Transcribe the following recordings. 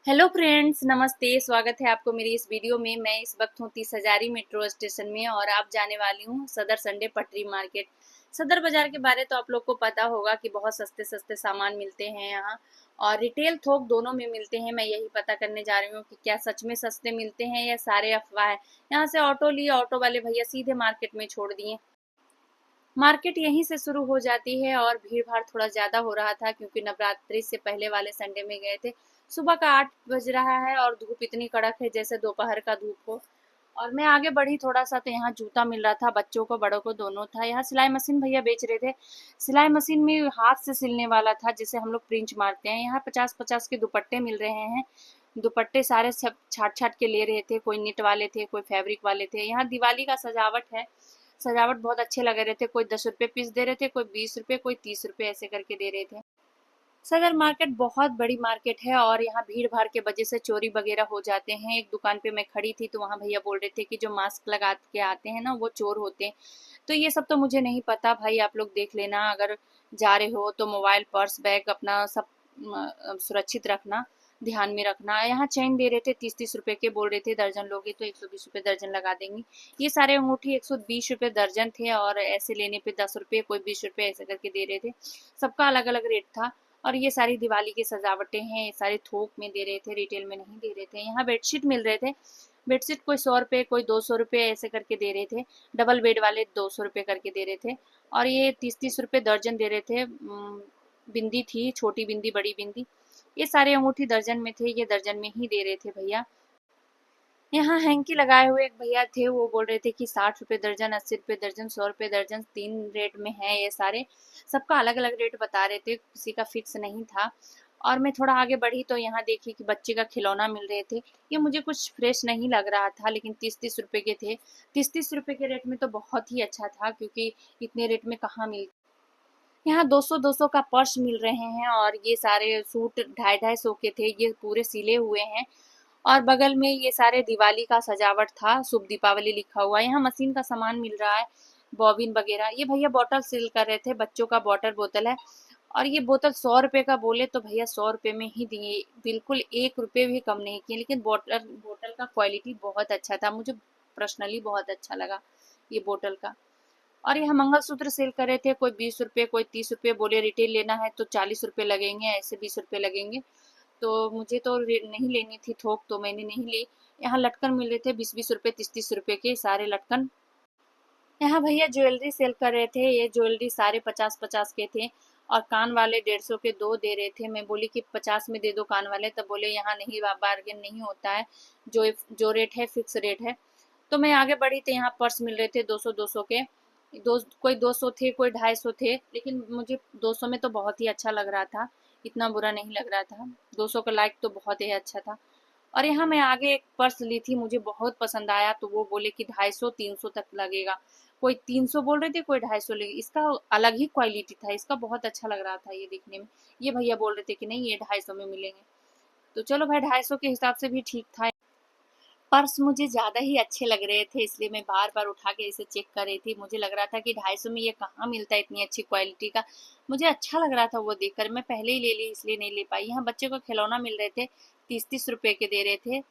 Hello friends, नमस्ते। स्वागत है आपको मेरी इस वीडियो में। मैं इस वक्त हूँ 30 हजारी मेट्रो स्टेशन में और आप जाने वाली हूँ सदर संडे पटरी मार्केट। सदर बाजार के बारे तो आप लोग को पता होगा कि बहुत सस्ते सस्ते सामान मिलते हैं यहाँ, और रिटेल थोक दोनों में मिलते हैं। मैं यही पता करने जा रही हूँ कि क्या सच में सस्ते मिलते हैं या सारे अफवाह है। यहाँ से ऑटो लिए, ऑटो वाले भैया सीधे मार्केट में छोड़ दिए। मार्केट यहीं से शुरू हो जाती है और भीड़ भाड़ थोड़ा ज़्यादा हो रहा था क्योंकि नवरात्रि से पहले वाले संडे में गए थे। सुबह का 8 बज रहा है और धूप इतनी कड़क है जैसे दोपहर का धूप हो। और मैं आगे बढ़ी थोड़ा सा तो यहाँ जूता मिल रहा था, बच्चों को बड़ों को दोनों था। यहाँ सिलाई मशीन भैया बेच रहे थे। सिलाई मशीन में हाथ से सिलने वाला था जिसे हम लोग प्रिंच मारते हैं। यहाँ 50-50 के दुपट्टे मिल रहे हैं। दुपट्टे सारे सब छाट छाट के ले रहे थे, कोई निट वाले थे, कोई फैब्रिक वाले थे। यहाँ दिवाली का सजावट है, सजावट बहुत अच्छे लग रहे थे। कोई 10 रुपए पीस दे रहे थे, कोई 20 रुपए, कोई 30 रुपए ऐसे करके दे रहे थे। सदर मार्केट बहुत बड़ी मार्केट है और यहाँ भीड़ भाड़ के वजह से चोरी वगैरह हो जाते हैं। एक दुकान पे मैं खड़ी थी तो वहाँ भैया बोल रहे थे कि जो मास्क लगा के आते हैं ना वो चोर होते हैं। तो ये सब तो मुझे नहीं पता भाई, आप लोग देख लेना। अगर जा रहे हो तो मोबाइल, पर्स, बैग अपना सब सुरक्षित रखना, ध्यान में रखना। यहाँ चेन दे रहे थे 30-30 रुपए के, बोल रहे थे दर्जन लोगे तो 120 रुपए दर्जन लगा देंगे। ये सारे अंगूठी 120 रुपए दर्जन थे और ऐसे लेने पे 10 रुपए, कोई 20 रुपए ऐसे करके दे रहे थे। सबका अलग अलग रेट था। और ये सारी दिवाली की सजावटें हैं, ये सारे थोक में दे रहे थे, रिटेल में नहीं दे रहे थे। यहाँ बेडशीट मिल रहे थे। बेडशीट कोई 100 रुपए, कोई 200 रुपए ऐसे करके दे रहे थे। डबल बेड वाले 200 रुपए करके दे रहे थे। और ये 30-30 रुपए दर्जन दे रहे थे। बिंदी थी, छोटी बिंदी, बड़ी बिंदी, ये सारे अंगूठी दर्जन में थे। ये दर्जन में ही दे रहे थे भैया। यहाँ हैंकी लगाए हुए एक भैया थे, वो बोल रहे थे कि 60 रुपए दर्जन, 80 रुपए दर्जन, 100 रुपए दर्जन, 3 रेट में है ये सारे। सबका अलग अलग रेट बता रहे थे, किसी का फिक्स नहीं था। और मैं थोड़ा आगे बढ़ी तो यहाँ देखी कि बच्चे का खिलौना मिल रहे थे। ये मुझे कुछ फ्रेश नहीं लग रहा था, लेकिन 30-30 रुपए के थे। 30-30 रुपए के रेट में तो बहुत ही अच्छा था, क्योंकि इतने रेट में कहाँ मिल। यहाँ 200-200 का पर्स मिल रहे हैं और ये सारे सूट 250-250 के थे। ये पूरे सिले हुए हैं। और बगल में ये सारे दिवाली का सजावट था, शुभ दीपावली लिखा हुआ है। यहाँ मशीन का सामान मिल रहा है, बॉबिन वगैरह। ये भैया बोतल सेल कर रहे थे, बच्चों का वाटर बोतल है। और ये बोतल 100 रुपए का बोले तो भैया 100 रुपए में ही दिए, बिल्कुल 1 रुपए भी कम नहीं किए। लेकिन बोतल बोतल का क्वालिटी बहुत अच्छा था, मुझे पर्सनली बहुत अच्छा लगा ये बोतल का। और यहाँ मंगलसूत्र सेल कर रहे थे, कोई 20 रुपए, कोई 30 रुपए, बोले रिटेल लेना है तो 40 रुपए लगेंगे, ऐसे 20 रुपए लगेंगे। तो मुझे तो नहीं लेनी थी थोक, तो मैंने नहीं ली। यहाँ लटकन मिल रहे थे 20-20 रुपए, 30-30 रुपए के सारे लटकन। यहाँ भैया ज्वेलरी सेल कर रहे थे। ये ज्वेलरी सारे 50-50 के थे और कान वाले 150 के दो दे रहे थे। मैं बोली कि 50 में दे दो कान वाले, तब बोले यहाँ नहीं, बार्गेन नहीं होता है, जो जो रेट है फिक्स रेट है। तो मैं आगे बढ़ी तो यहाँ पर्स मिल रहे थे 200-200 के। कोई 200 थे, कोई 250 थे, लेकिन मुझे 200 में तो बहुत ही अच्छा लग रहा था, इतना बुरा नहीं लग रहा था। 200 का लाइक तो बहुत ही अच्छा था। और यहाँ मैं आगे एक पर्स ली थी, मुझे बहुत पसंद आया, तो वो बोले कि 250-300 तक लगेगा। कोई 300 बोल रहे थे, कोई 250 लगे। इसका अलग ही क्वालिटी था, इसका बहुत अच्छा लग रहा था ये दिखने में। ये भैया बोल रहे थे कि नहीं, ये 250 में मिलेंगे। तो चलो भाई, 250 के हिसाब से भी ठीक था। पर्स मुझे ज़्यादा ही अच्छे लग रहे थे, इसलिए मैं बार बार उठा के इसे चेक कर रही थी। मुझे लग रहा था कि 250 में ये कहाँ मिलता है इतनी अच्छी क्वालिटी का। मुझे अच्छा लग रहा था वो देखकर, मैं पहले ही ले ली, इसलिए नहीं ले पाई। यहाँ बच्चे को खिलौना मिल रहे थे, 30-30 रुपए के दे रहे थे।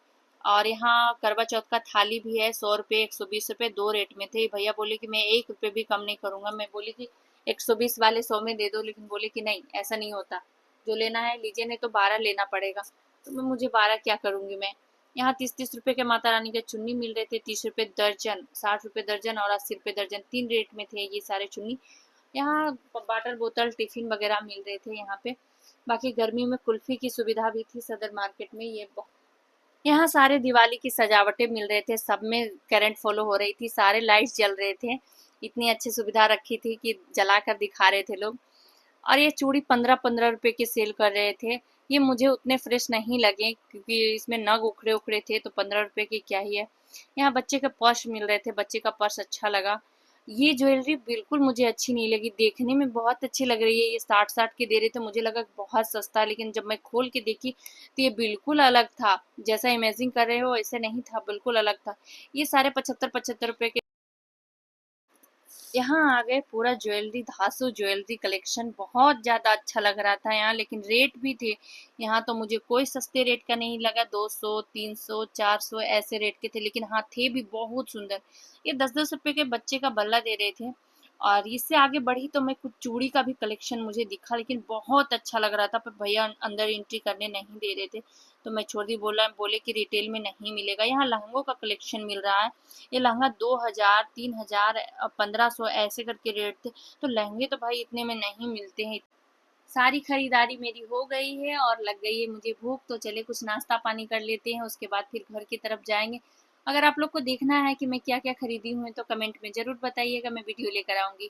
और यहाँ करवा चौथ का थाली भी है, 100 रुपए, 120 रुपए, दो रेट में थे। भैया बोले कि मैं 1 रुपए भी कम नहीं करूँगा। मैं बोली कि 120 वाले 100 में दे दो, लेकिन बोले कि नहीं, ऐसा नहीं होता, जो लेना है लीजिए, नहीं तो 12 लेना पड़ेगा। तो मैं, मुझे 12 क्या करूँगी मैं। यहाँ 30-30 रुपए के माता रानी के चुन्नी मिल रहे थे, 30 रुपए दर्जन, 60 रुपए दर्जन और 80 रुपए दर्जन, 3 रेट में थे ये सारे चुन्नी। यहाँ वाटर बोतल, टिफिन वगैरह मिल रहे थे यहाँ पे। बाकी गर्मी में कुल्फी की सुविधा भी थी सदर मार्केट में। यहाँ सारे दिवाली की सजावटें मिल रहे थे, सब में करंट फॉलो हो रही थी, सारे लाइट्स जल रहे थे। इतनी अच्छी सुविधा रखी थी कि जला कर दिखा रहे थे लोग। और ये चूड़ी 15-15 रुपए की सेल कर रहे थे। ये मुझे उतने फ्रेश नहीं लगे क्योंकि इसमें नग उखड़े उखड़े थे, तो 15 रुपए की क्या ही है। यहाँ बच्चे के पर्स मिल रहे थे, बच्चे का पर्स अच्छा लगा। ये ज्वेलरी बिल्कुल मुझे अच्छी नहीं लगी, देखने में बहुत अच्छी लग रही है। ये 60-60 के दे रहे थे, मुझे लगा बहुत सस्ता, लेकिन जब मैं खोल के देखी तो ये बिल्कुल अलग था। जैसा इमेजिन कर रहे हो ऐसे नहीं था, बिल्कुल अलग था। ये सारे 75-75 रुपए के। यहाँ आ गए, पूरा ज्वेलरी, धासु ज्वेलरी कलेक्शन बहुत ज़्यादा अच्छा लग रहा था यहाँ, लेकिन रेट भी थे यहाँ तो मुझे कोई सस्ते रेट का नहीं लगा। 200, 300, 400 ऐसे रेट के थे, लेकिन हाँ थे भी बहुत सुंदर। ये 10-10 रुपए के बच्चे का बल्ला दे रहे थे। और इससे आगे बढ़ी तो मैं कुछ चूड़ी का भी कलेक्शन मुझे दिखा, लेकिन बहुत अच्छा लग रहा था, पर भैया अंदर एंट्री करने नहीं दे रहे थे, तो मैं छोड़ दी। बोले कि रिटेल में नहीं मिलेगा। यहाँ लहंगों का कलेक्शन मिल रहा है। ये लहंगा 2000, 3000, 1500 ऐसे करके रेट थे। तो लहंगे तो भाई इतने में नहीं मिलते हैं। सारी खरीदारी मेरी हो गई है और लग गई है मुझे भूख, तो चले कुछ नाश्ता पानी कर लेते हैं, उसके बाद फिर घर की तरफ जाएंगे। अगर आप लोग को देखना है कि मैं क्या क्या खरीदी हूँ तो कमेंट में ज़रूर बताइएगा, मैं वीडियो लेकर आऊँगी।